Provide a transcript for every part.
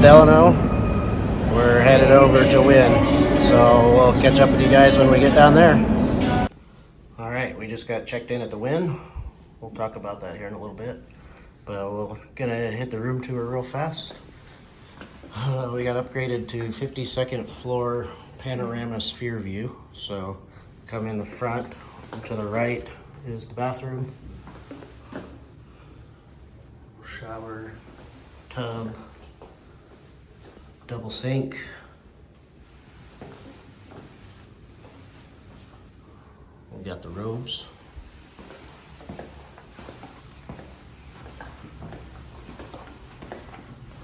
Delano. We're headed over to Wynn, so we'll catch up with you guys when we get down there. All right, we just got checked in at the Wynn. We'll talk about that here in a little bit, but we're gonna hit the room tour real fast. We got upgraded to 52nd floor panorama sphere view. So come in the front, to the right is the bathroom, shower, tub, double sink. We got the robes.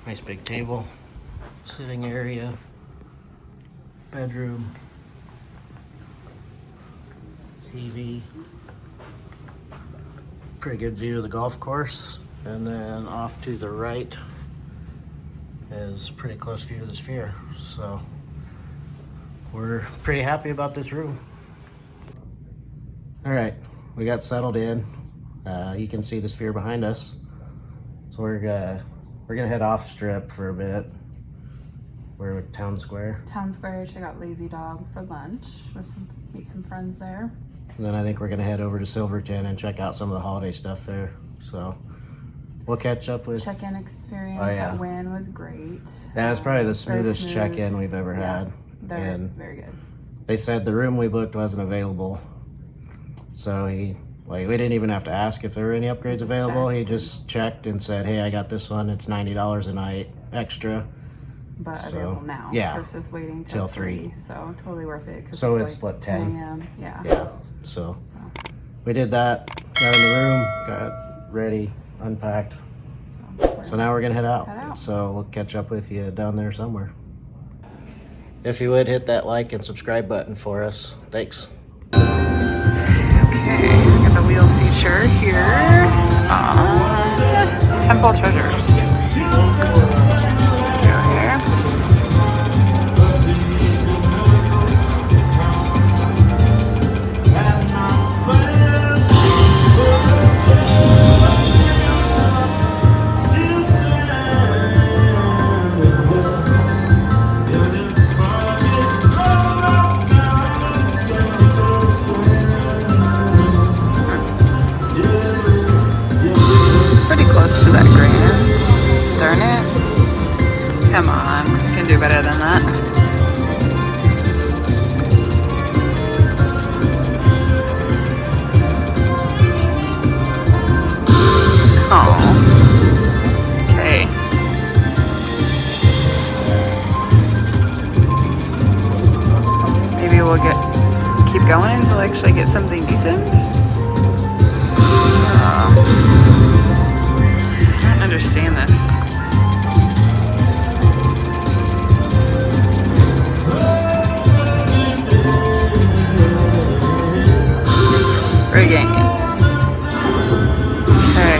Nice big table, sitting area, bedroom, TV, pretty good view of the golf course, and then off to the right is a pretty close view of the sphere. So we're pretty happy about this room. All right, we got settled in. You can see the sphere behind us. So we're gonna head off strip for a bit. We're at Town Square. Town Square, check out Lazy Dog for lunch. Meet some friends there. And then I think we're gonna head over to Silverton and check out some of the holiday stuff there. So we'll catch up with... Check-in experience at Wynn was great. Yeah, it's probably the smoothest check-in we've ever had. Very good. They said the room we booked wasn't available. So we didn't even have to ask if there were any upgrades available. He just checked and said, hey, I got this one. It's $90 a night extra. But available now versus waiting till 3. So totally worth it. So it's like 10 a.m. Yeah. So we did that, got in the room, got ready, unpacked. So now we're gonna head out. So we'll catch up with you down there somewhere. If you would, hit that like and subscribe button for us. Thanks. Okay, got the wheel feature here on Temple Treasures. Let's go here. Close to that grand. Darn it. Come on. You can do better than that. Oh. Okay. Maybe we'll keep going until I actually get something decent. Understand this. Regains. Okay.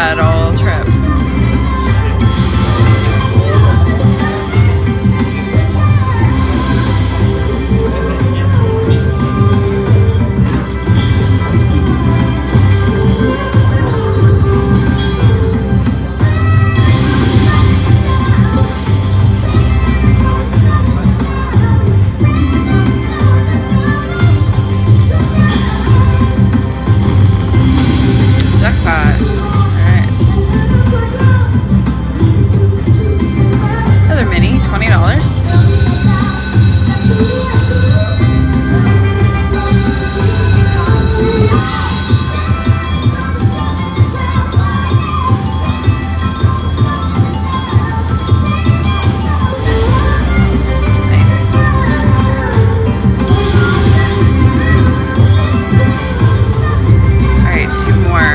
that all trip. Jackpot. Alright. Another mini, $20. Nice. Alright, two more.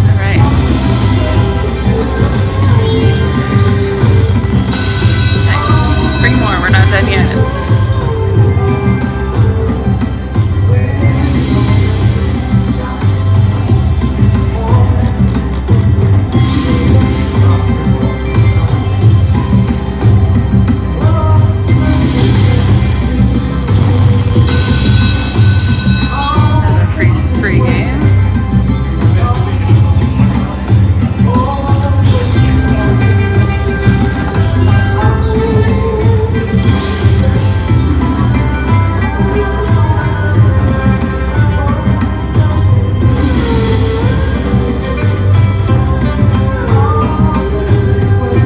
Alright. Nice. 3 more, we're not done yet. Another free game.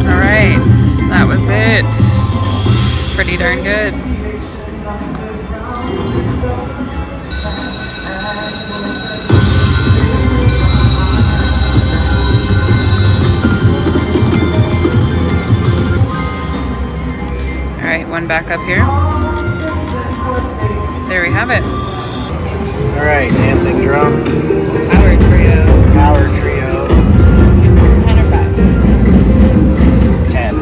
Alright, that was it. Pretty darn good. Alright, one back up here. There we have it. Alright, dancing drum, Power trio. power trio, 10 or 5. 10.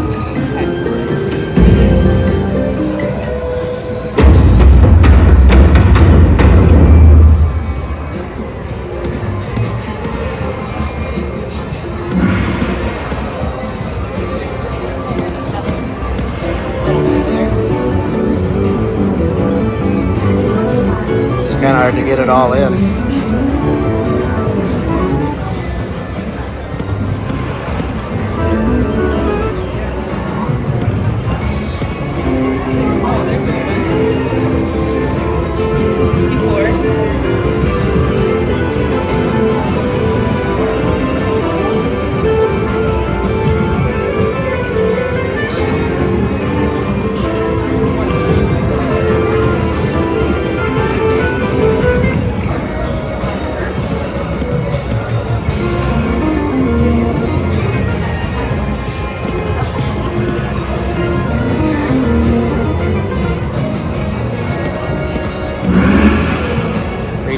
It's kind of hard to get it all in.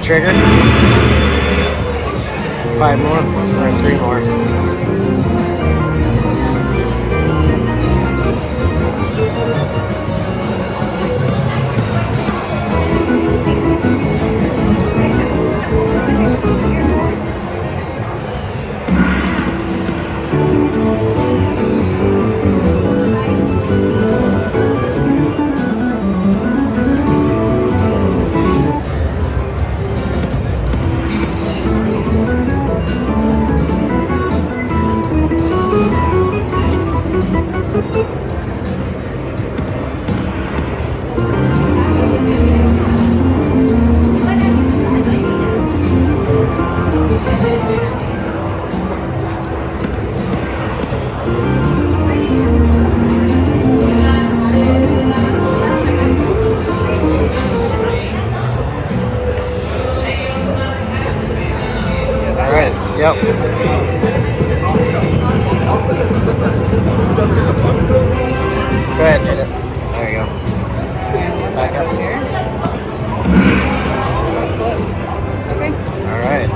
Trigger. 5 more or 3 more. Yep. Go ahead, hit it. There you go. Back up here. Okay. All right.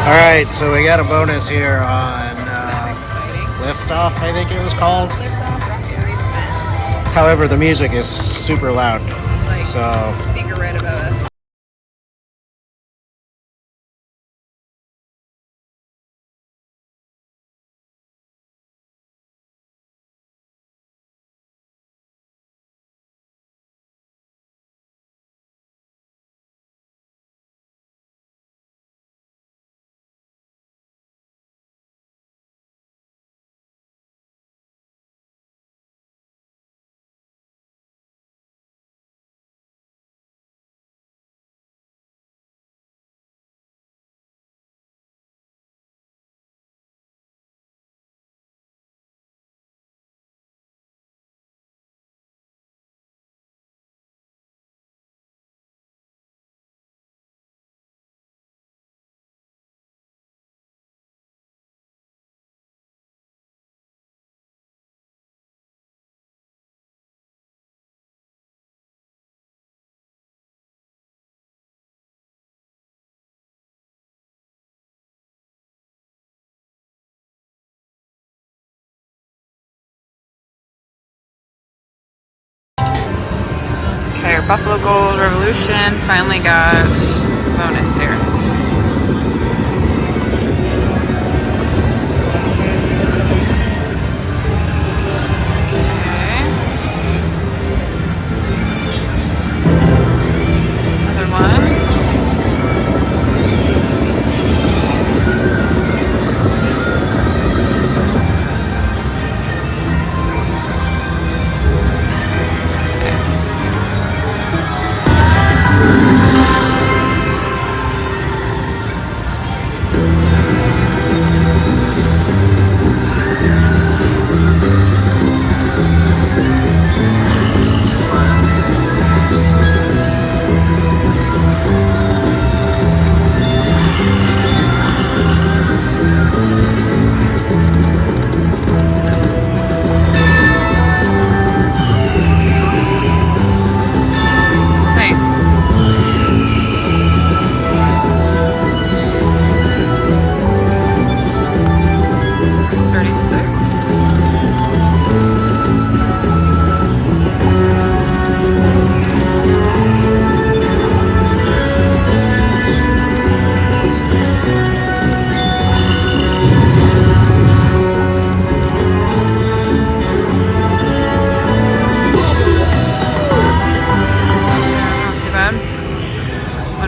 Alright, so we got a bonus here on Exciting. Liftoff, I think it was called. Yeah. However, the music is super loud. Like, So, speaker right above us. Okay, our Buffalo Gold Revolution finally got bonus here. Okay. Another one.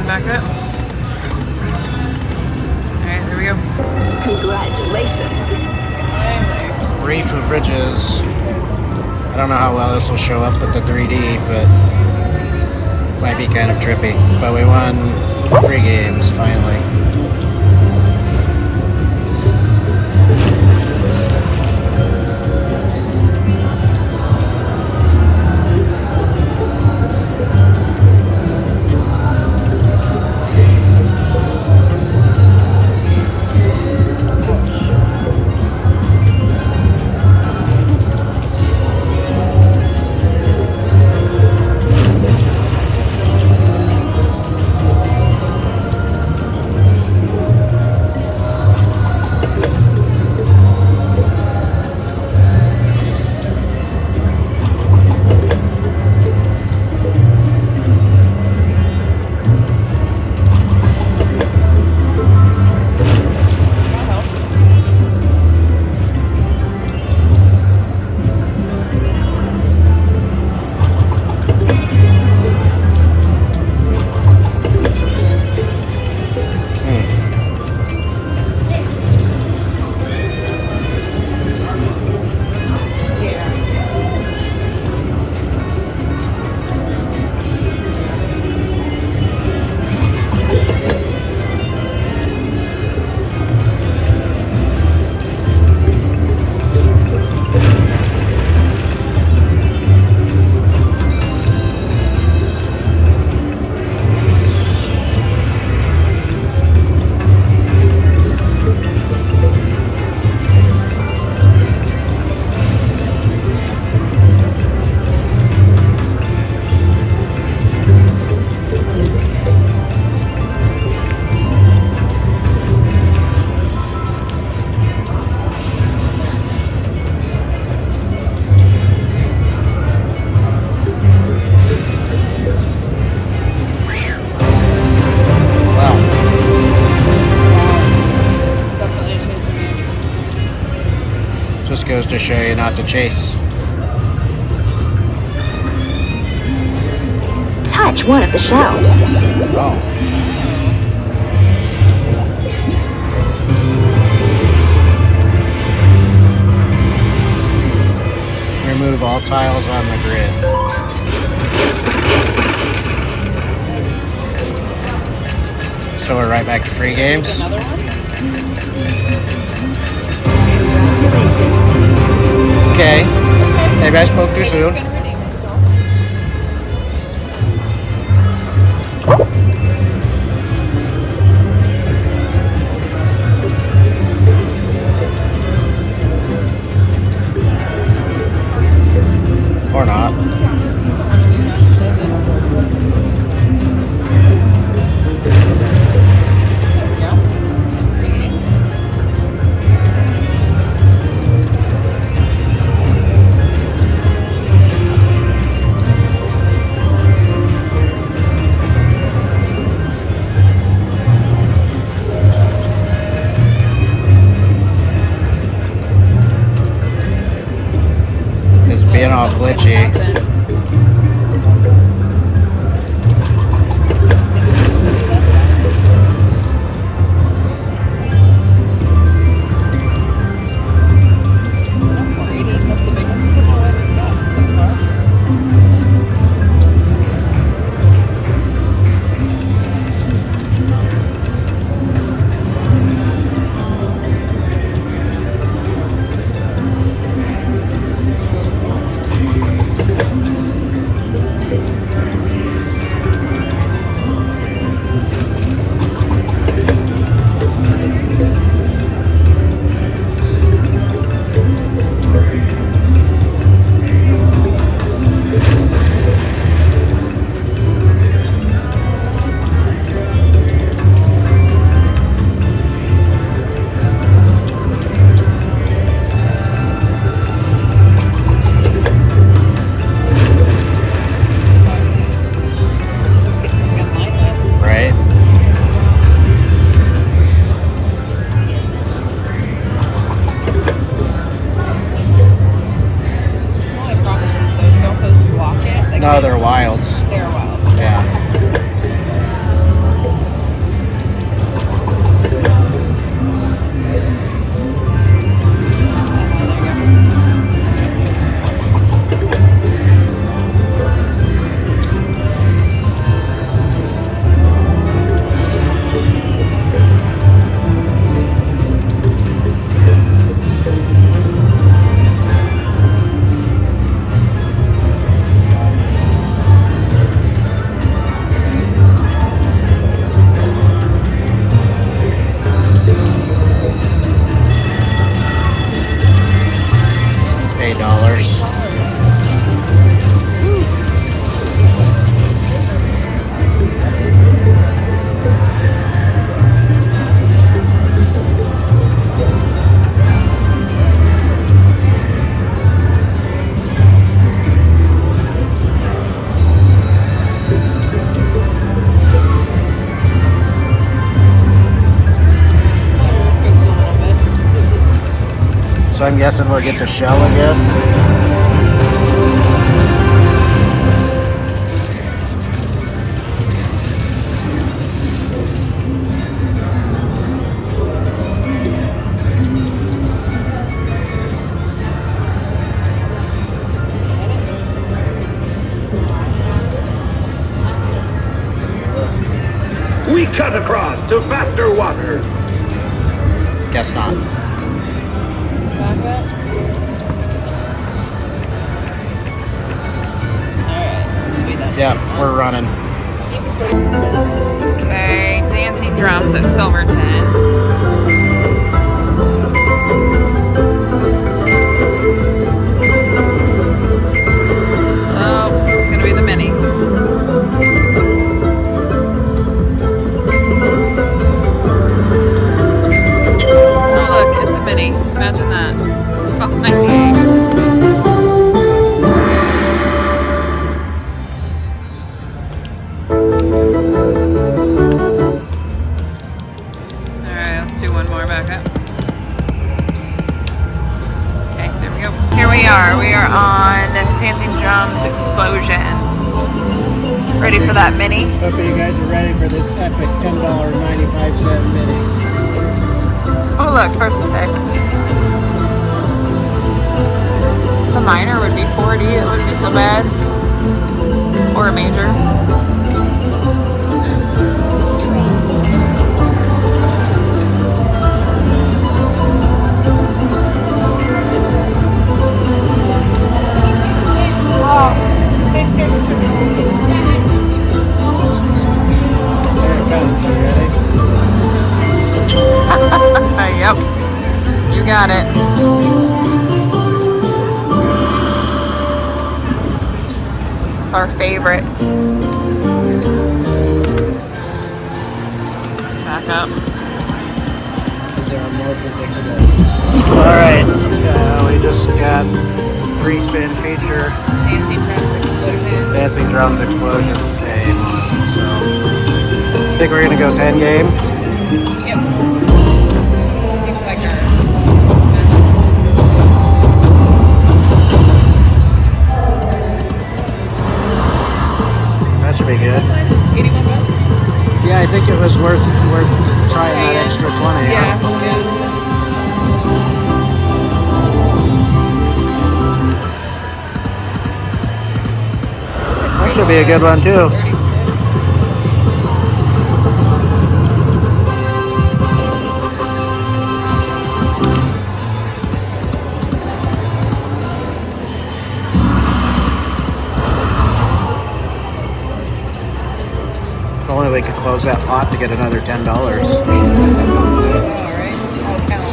Back up. Alright, there we go. Congratulations. Reef of Ridges. I don't know how well this will show up with the 3D, but might be kind of trippy. But we won free games finally. goes to show you not to chase. Touch one of the shells. Oh. Remove all tiles on the grid. So we're right back to 3 games. Another one? Okay. Maybe I spoke too soon. Gonna redeem itself. Or not. It's being all glitchy. That's the biggest one we've got so far. Just get some good line hits. Right? The only problem is though, don't those block it? Like, No, they're wilds. they're wild. Yeah. $8. So I'm guessing we'll get to shell again. We cut across to faster waters. Guess not. Back up. Alright, sweet that. Yeah, we're running. Okay, dancing drums at Silverton. Oh, it's gonna be the mini. Oh look, it's a mini. Imagine that. It's $12.98. Alright, let's do one more back up. Okay, there we are. We are on Dancing Drums Explosion. Ready for that mini? Hope you guys are ready for this epic $10.95 mini. Oh look, first pick. The minor would be 40. It wouldn't be so bad. Or a major. Yep, you got it. It's our favorite. Back up. Is there a more predictable? Alright, we just got free spin feature. Dancing Drums Explosions game. So, I think we're gonna go 10 games. Yep. Seems like That should be good. 81 bucks? Yeah, I think it was worth trying that extra 20. Yeah. That should be a good one too. If only we could close that pot to get another $10. Alright, all counts.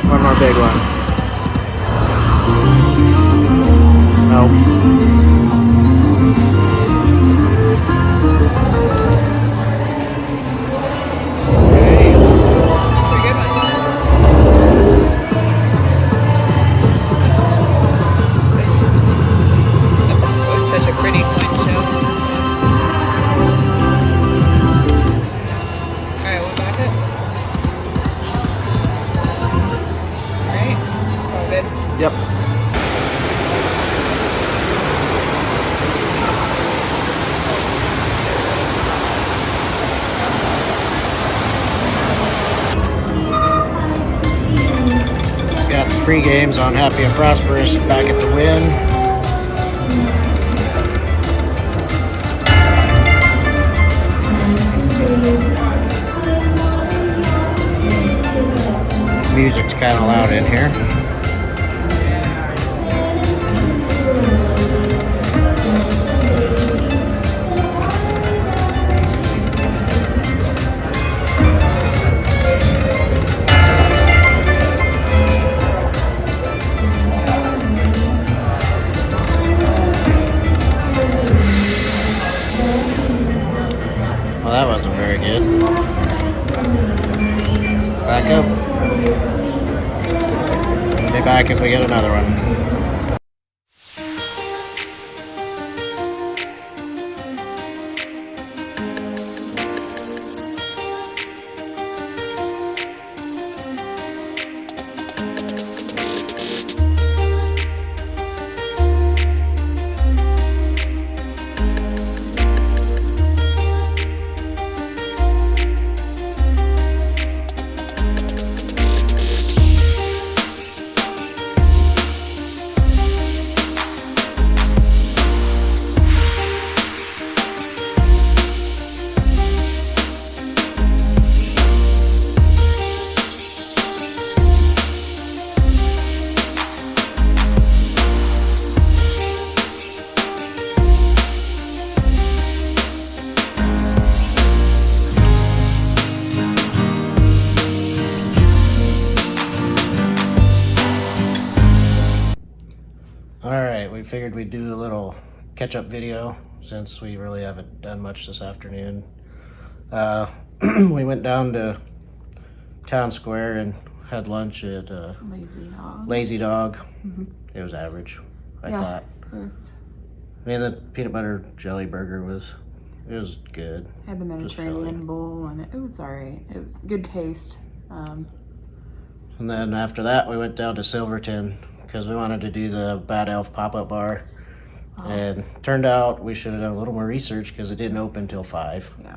One more big one. Nope. Yep. Got free games on Happy and Prosperous back at the Wynn. Music's kind of loud in here. Well, that wasn't very good. Back up. We'll be back if we get another one. Alright, we figured we'd do a little catch-up video since we really haven't done much this afternoon. We went down to Town Square and had lunch at Lazy dog. Lazy Dog. Mm-hmm. It was average, I Yeah. thought. It was. I mean, the peanut butter jelly burger was good. Had the Just filling. Mediterranean bowl, and it was alright. It was good taste. And then after that, we went down to Silverton because we wanted to do the Bad Elf pop-up bar. And turned out we should have done a little more research because it didn't open till 5. Yeah.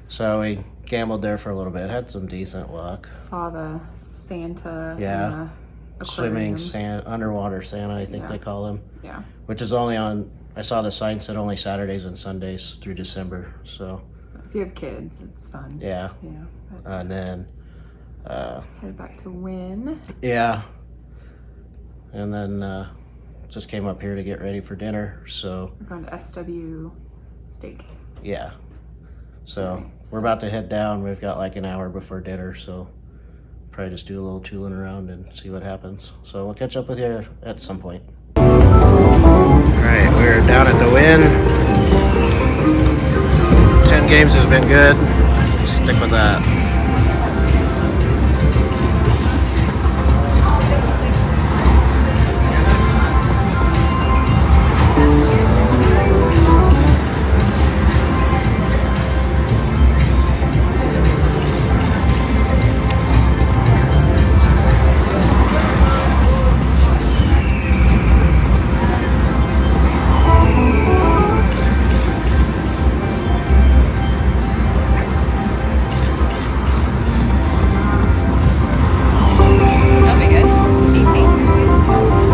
So we gambled there for a little bit, had some decent luck. Saw the Santa. Yeah. The Swimming aquarium. underwater Santa, I think Yeah. they call him. Yeah. Which is only on, I saw the sign said only Saturdays and Sundays through December. So, So if you have kids, it's fun. yeah. Yeah. But And then, headed back to Wynn. yeah. And then just came up here to get ready for dinner. So, We're going to SW Steak. yeah. So, Right. we're about to head down. We've got like an hour before dinner. So, probably just do a little tooling around and see what happens. So, we'll catch up with you at some point. Alright, we're down at the Wynn. 10 games has been good. Stick with that. That'll be good. 18.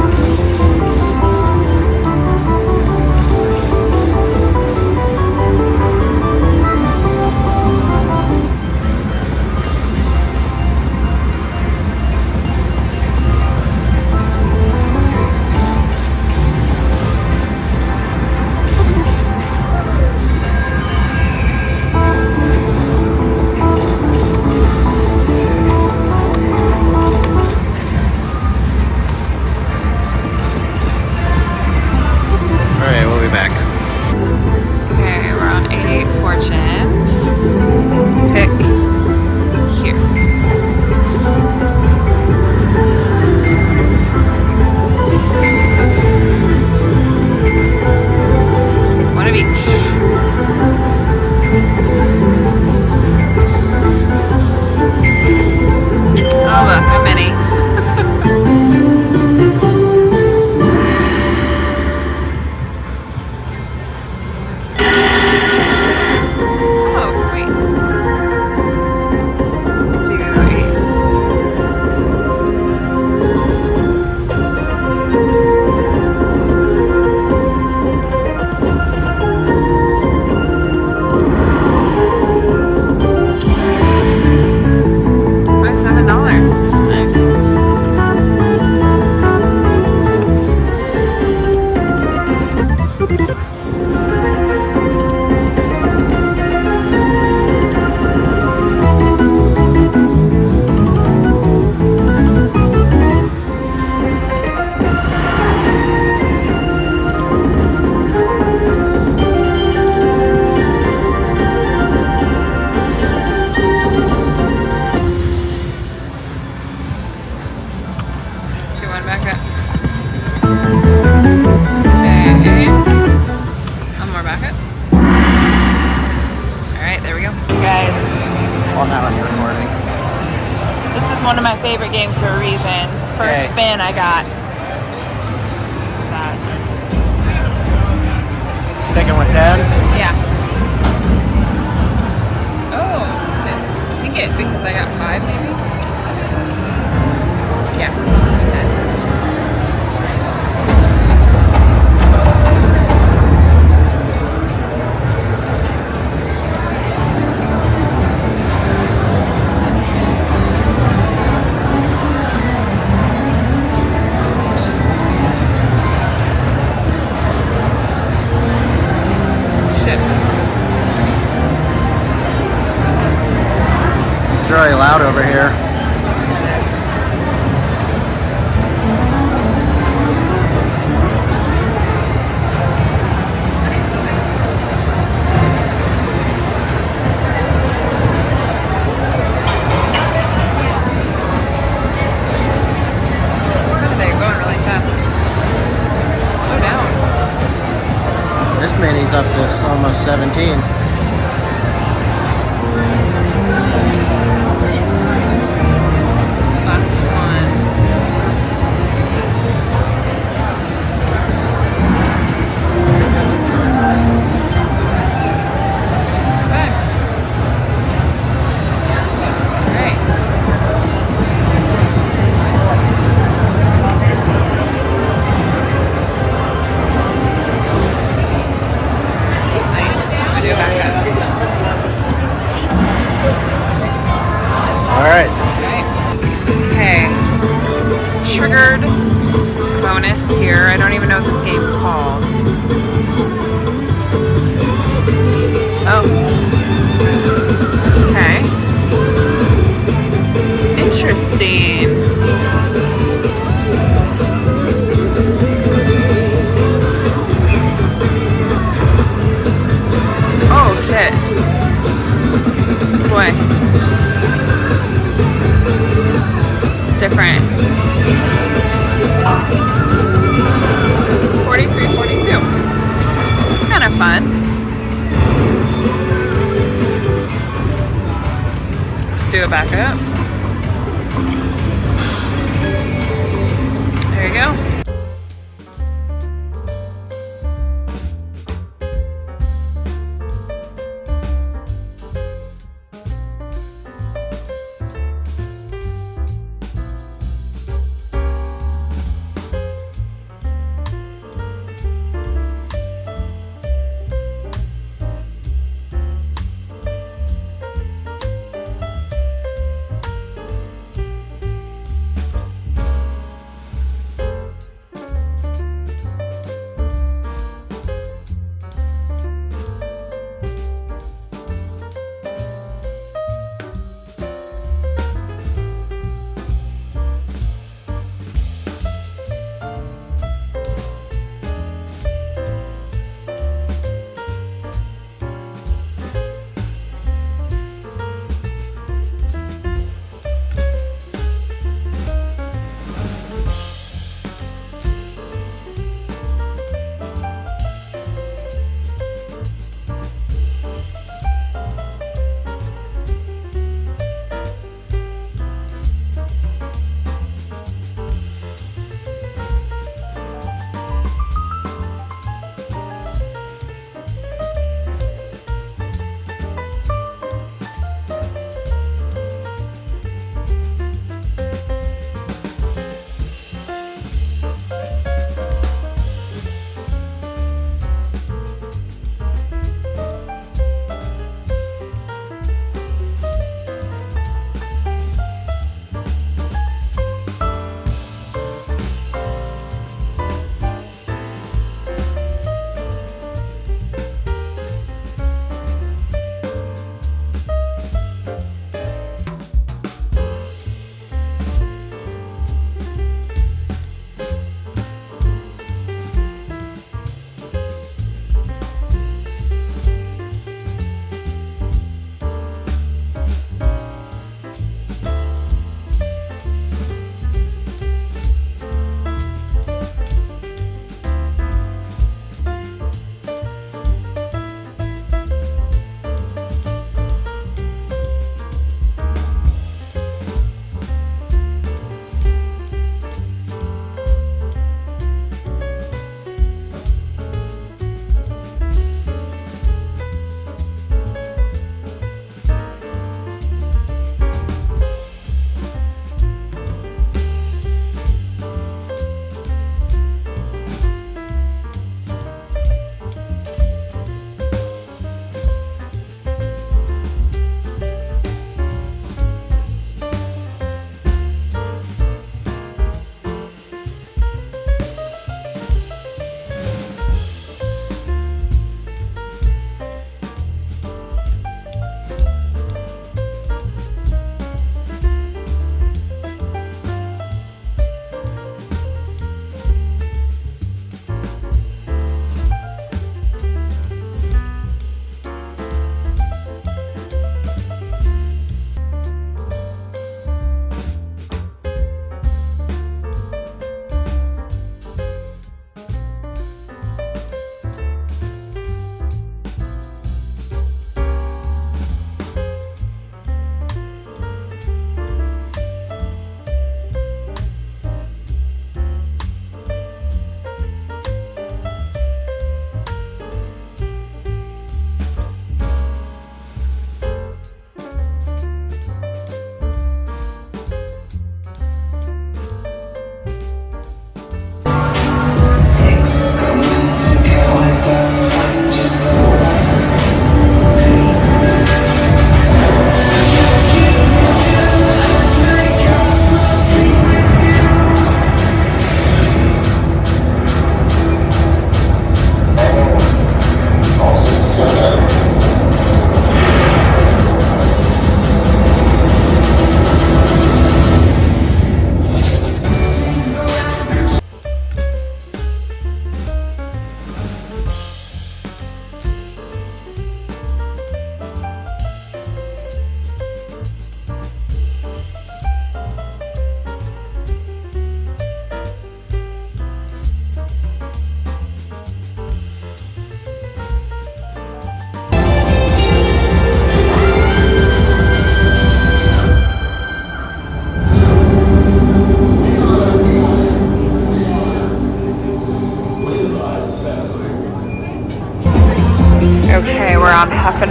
Alright, we'll be back. Okay, we're on 88 Fortunes. Let's pick here. One of each. Oh, look, how many? Oh, sweet. Let's do 8. $7. Nice. Let's do one back up. Okay. One more back up. Alright, there we go. Guys, Well, now it's recording. this is one of my favorite games for a reason. First Okay. spin I got that. Sticking with 10. Yeah. Oh, I think it because I got 5 maybe. Yeah. Shit. It's really loud over here. is up to almost 17. Last one. Okay. All right. Do back up. All right. Okay. Triggered bonus here. I don't even know what this game's called. Oh. Okay. Interesting. Oh shit. Boy. Different. 43, 42. Kind of fun. Let's do it back up. There you go.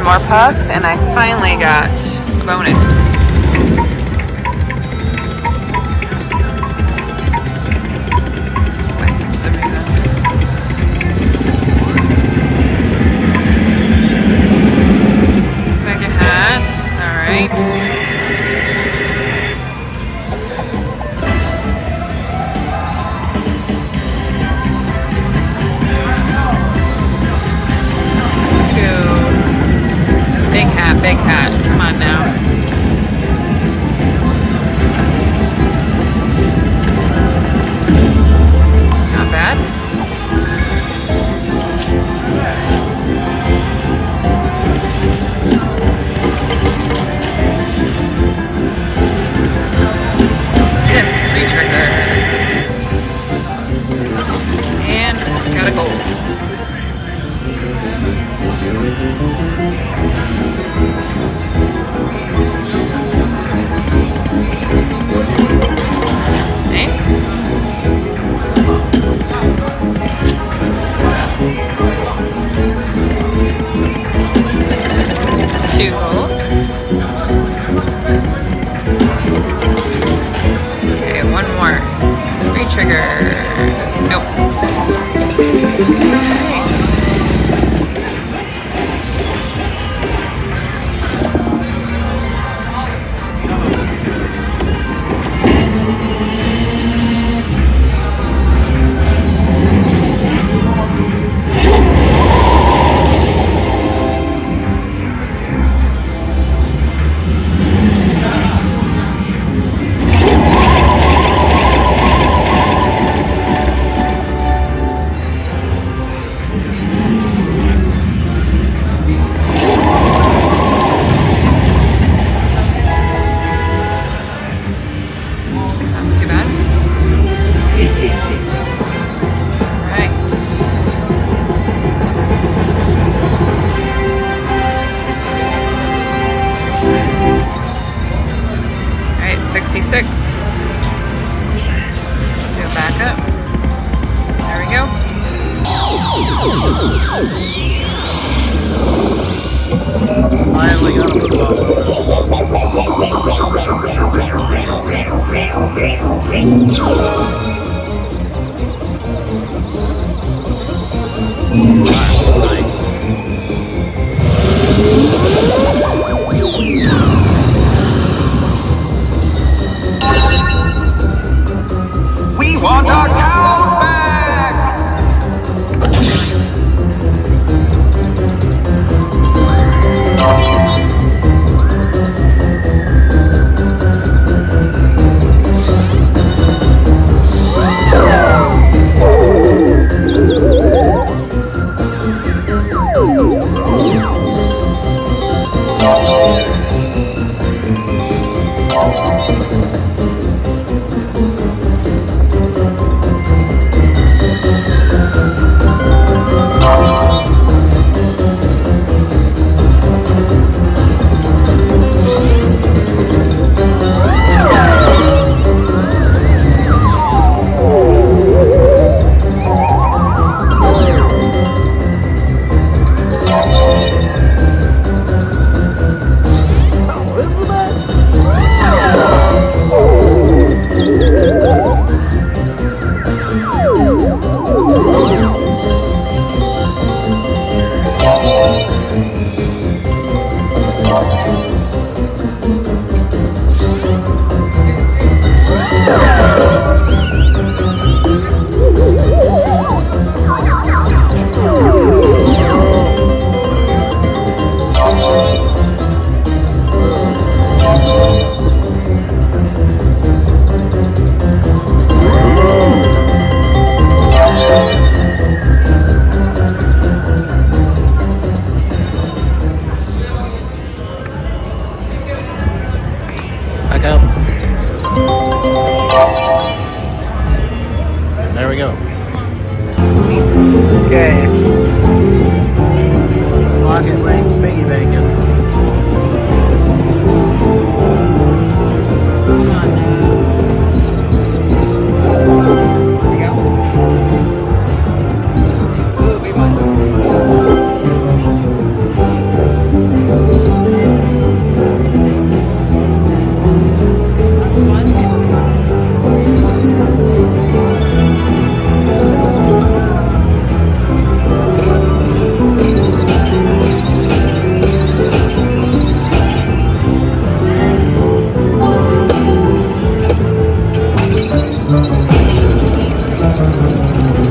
more puff, and I finally got bonus. Bucket hat. All right. Big hat. Come on now. Not bad. Yes, retrigger. And got a gold. Two gold. Okay, one more. Retrigger. Nope. Nice. Finally got a football. We want our cows back! Back up. There we go. Okay. Pocket length piggy bacon. Ooh, big one.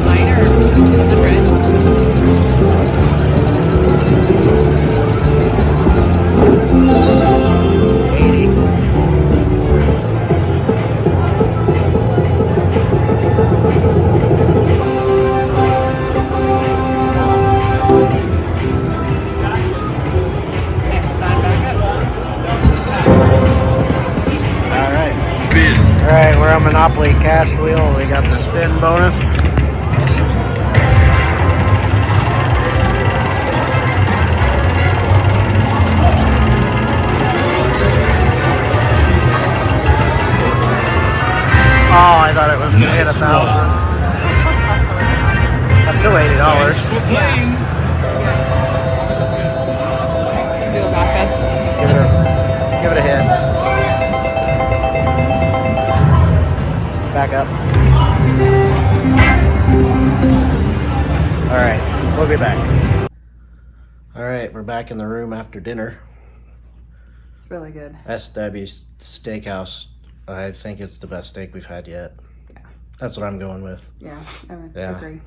Minor 80. All right, we're on Monopoly Cash Wheel. We got the spin bonus. Oh, I thought it was gonna hit 1,000. That's still $80. Feel back up. Give it a hit. Back up. All right, we'll be back. All right, we're back in the room after dinner. It's really good. SW Steakhouse. I think it's the best steak we've had yet. Yeah. That's what I'm going with. Yeah, I would Yeah. agree.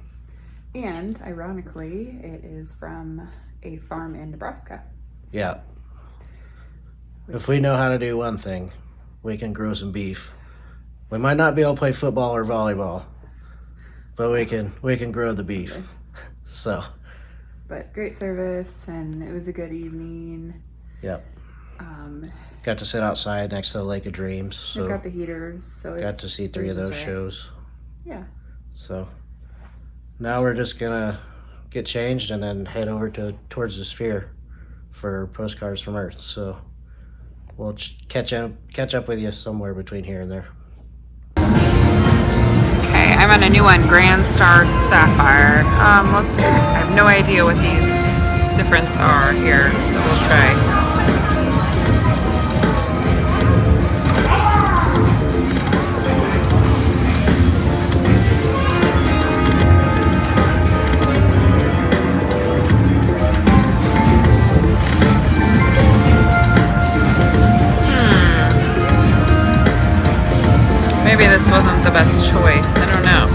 And ironically, it is from a farm in Nebraska. Yeah. If we know how to do one thing, we can grow some beef. We might not be able to play football or volleyball, but we can grow the beef. So. But great service, and it was a good evening. Yep. Got to sit outside next to the Lake of Dreams. So We've got the heaters, so got to see 3 of those shows. Yeah. So now we're just gonna get changed and then head over towards the Sphere for Postcards from Earth. So we'll catch up with you somewhere between here and there. Okay, I'm on a new one, Grand Star Sapphire. Let's see. I have no idea what these difference are here, so we'll try. Maybe this wasn't the best choice. I don't know.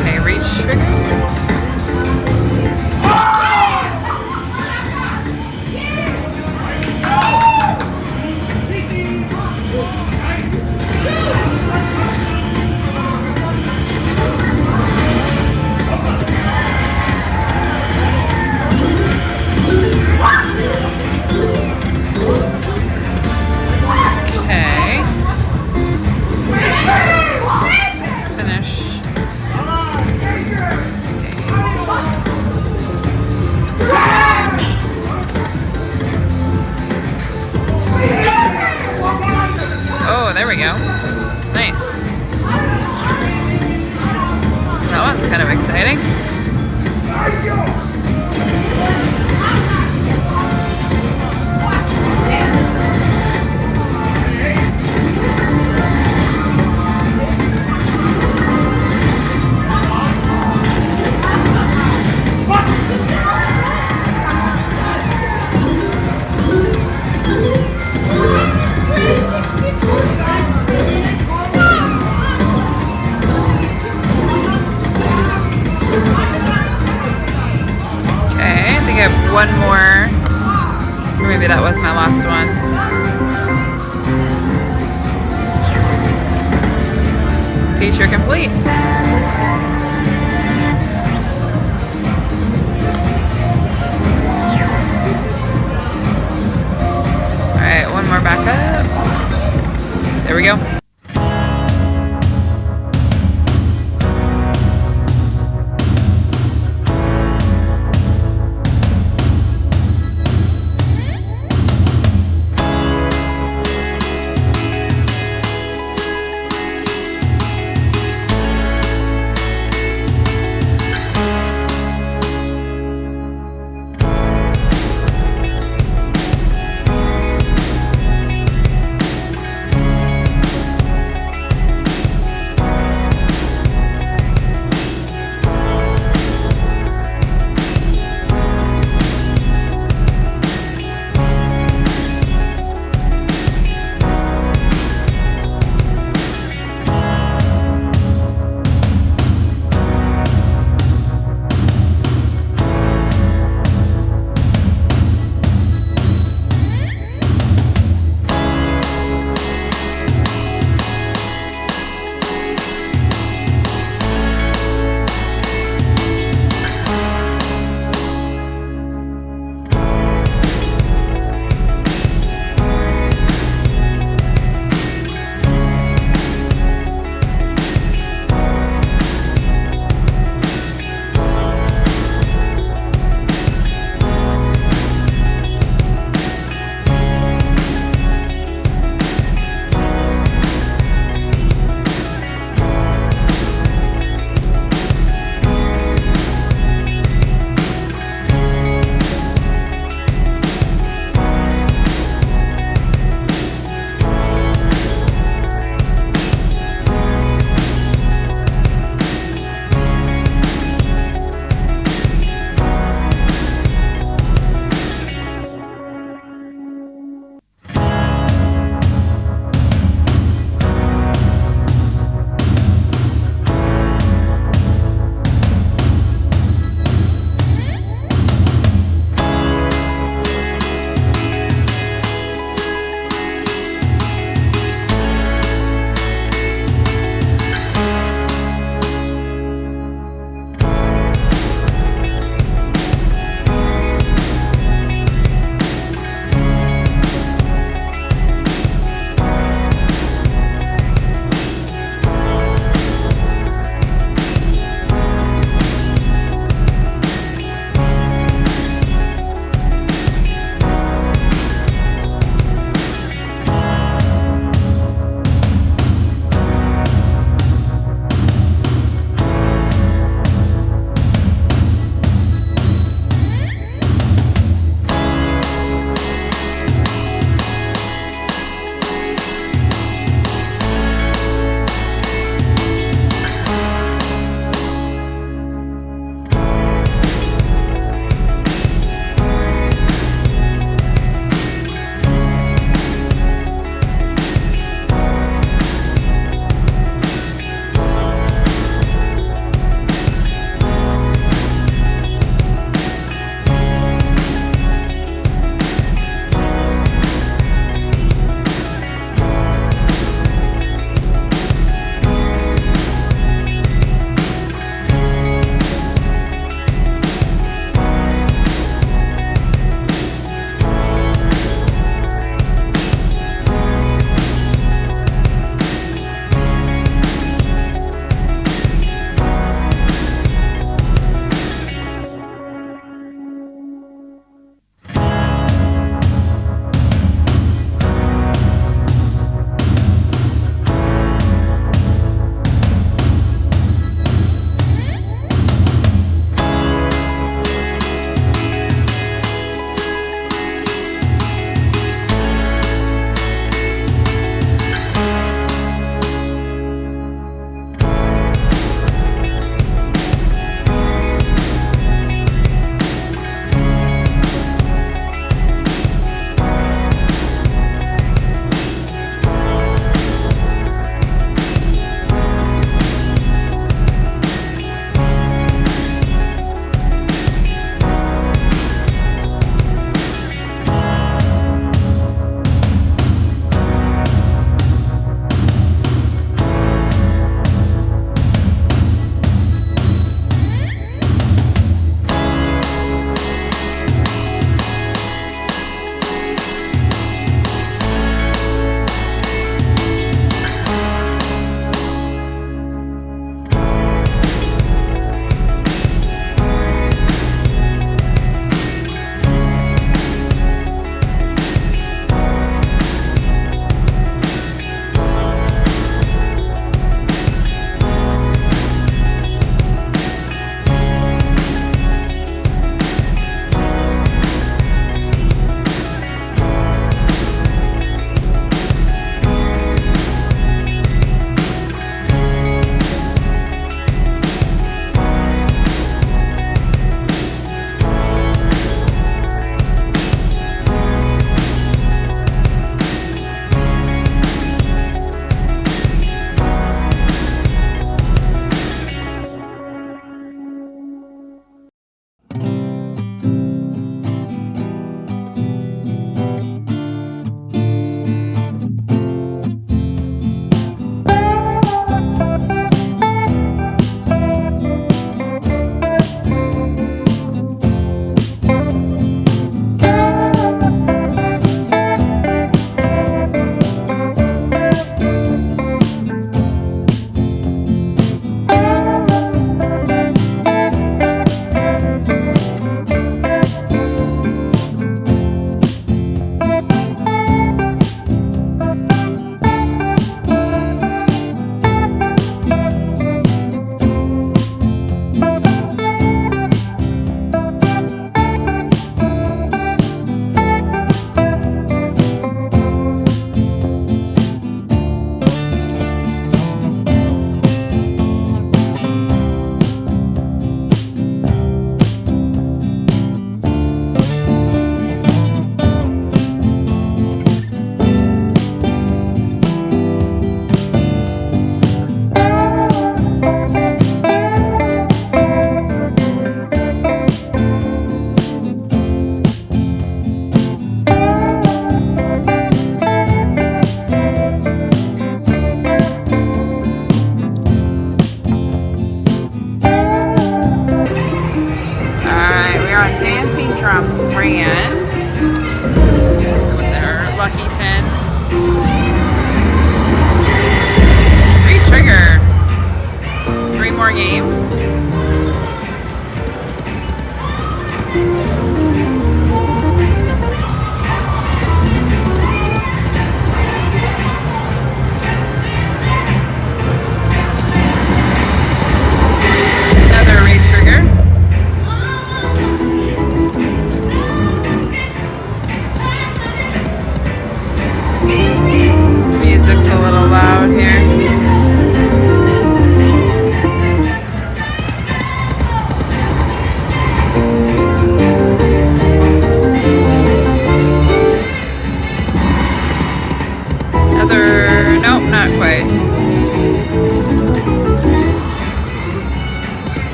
Okay, reach trigger. There we go. Nice. That one's kind of exciting. One more, or maybe that was my last one. Feature complete. All right, one more back up. There we go.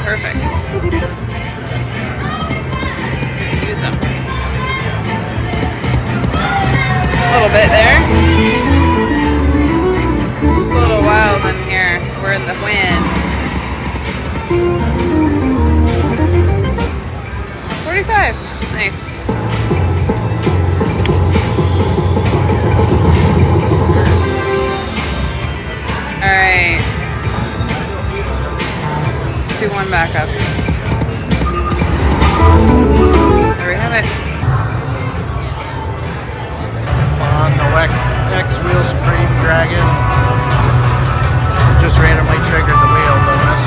perfect. Use them. A little bit there. It's a little wild in here. We're in the Wynn. 45. Nice. Alright. Let's do one back up. There we have it. On the X Wheel Supreme Dragon. Just randomly triggered the wheel bonus.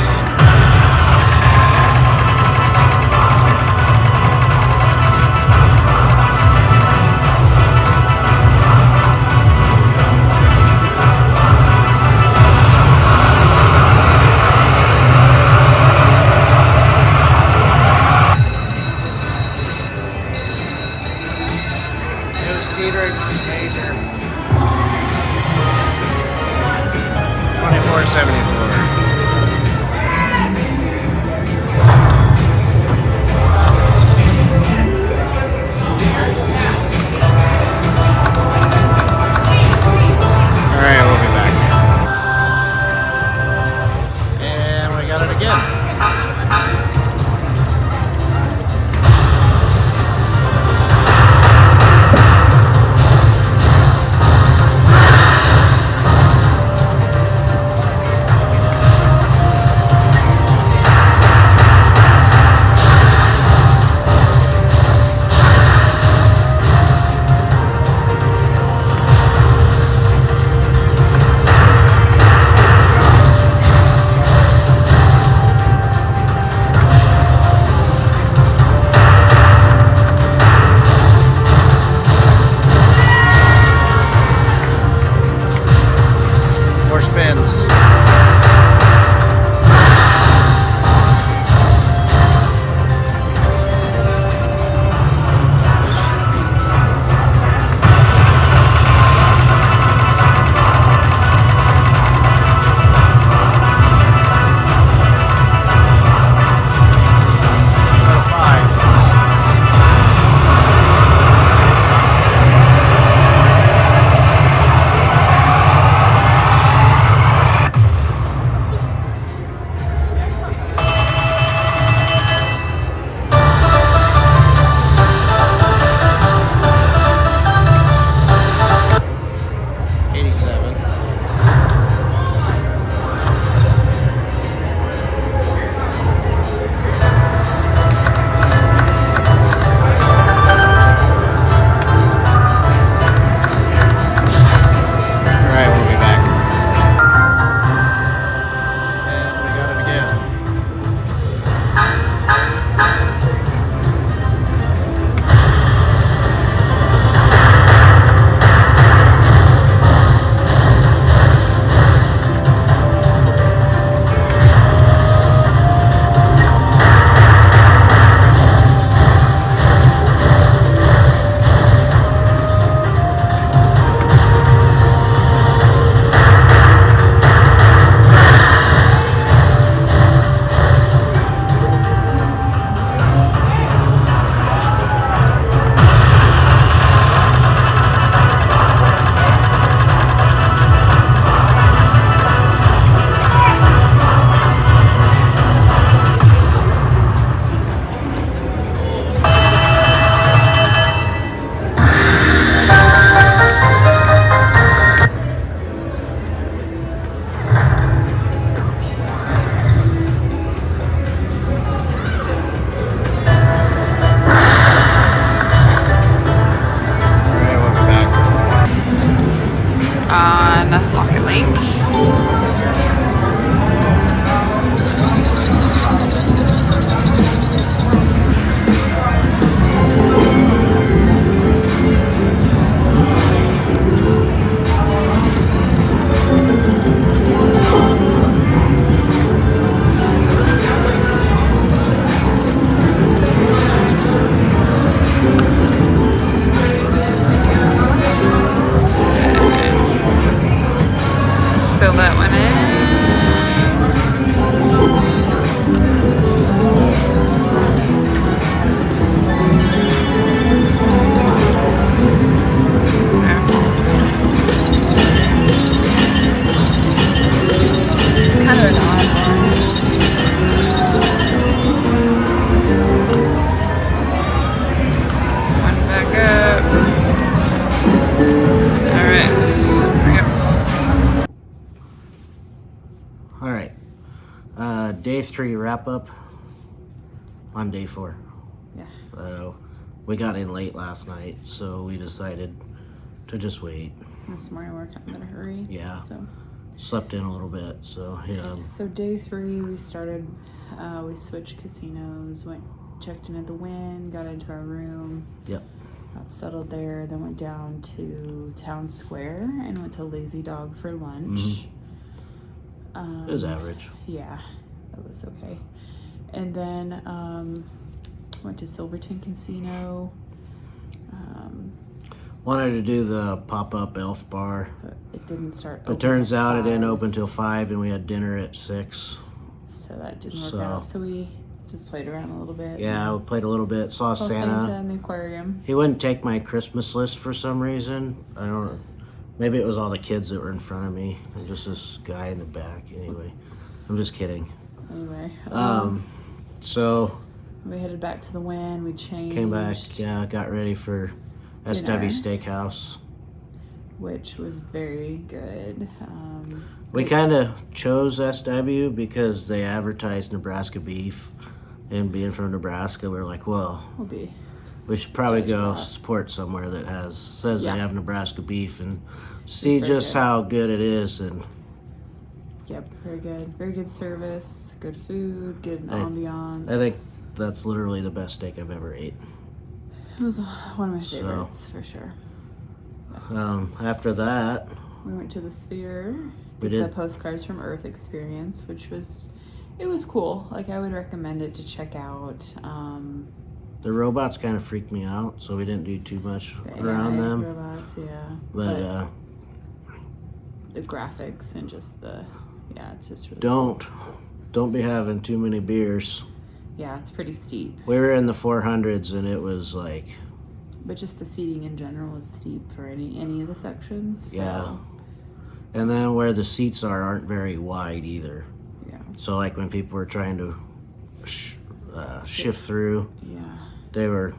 Teetering major 2474. Alright, we'll be back. And we got it again. Day 3 wrap up on day 4. Yeah. We got in late last night, so we decided to just wait. This morning we're kind of in a hurry. Yeah. So. Slept in a little bit, so yeah. So day 3 we started. We switched casinos. Checked in at the Wynn. Got into our room. Yep. Got settled there. Then went down to Town Square and went to Lazy Dog for lunch. It was average. Yeah, that was okay. And then went to Silverton Casino. Wanted to do the pop-up elf bar. But it didn't start. But turns out it didn't open till 5, and we had dinner at 6. So that didn't work out. So we just played around a little bit. Yeah, we played a little bit. Saw Santa. In the aquarium. He wouldn't take my Christmas list for some reason. I don't know. Maybe it was all the kids that were in front of me and just this guy in the back. Anyway, I'm just kidding. Anyway. So we headed back to the Wynn. We changed. Came back. Yeah, got ready for SW Dinner. Steakhouse, which was very good. We kind of chose SW because they advertised Nebraska beef, and being from Nebraska, we were like, well, we should probably go support somewhere that says they have Nebraska beef and see just how good it is. And yep, very good service, good food, good ambiance. I think that's literally the best steak I've ever ate. It was one of my favorites for sure. After that, we went to the Sphere. We did the Postcards from Earth experience, which was cool. Like, I would recommend it to check out. The robots kind of freaked me out, so we didn't do too much around them. Robots, yeah. But the graphics and just it's just really don't be having too many beers. Yeah, it's pretty steep. We were in the 400s, and it was like. But just the seating in general was steep for any of the sections. So. Yeah. And then where the seats aren't very wide either. Yeah. So like when people were trying to shift through, they were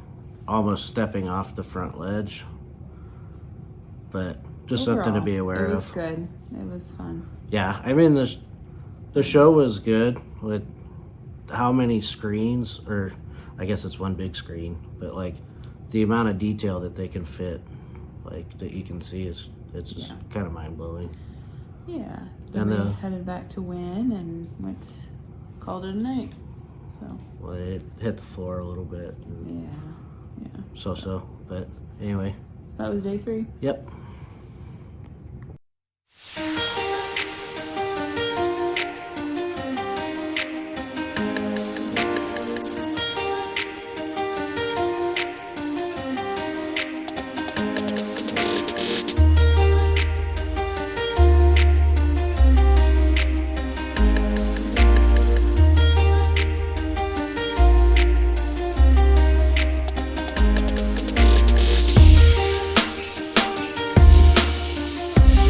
almost stepping off the front ledge. But just something to be aware of. It was good. It was fun. Yeah, I mean the show was good with how many screens, or I guess it's one big screen, but like the amount of detail that they can fit, like that you can see it's just kind of mind blowing. Yeah. Then we headed back to Wynn and called it a night. So. Well, it hit the floor a little bit. Yeah. So, but anyway. So that was day 3. Yep.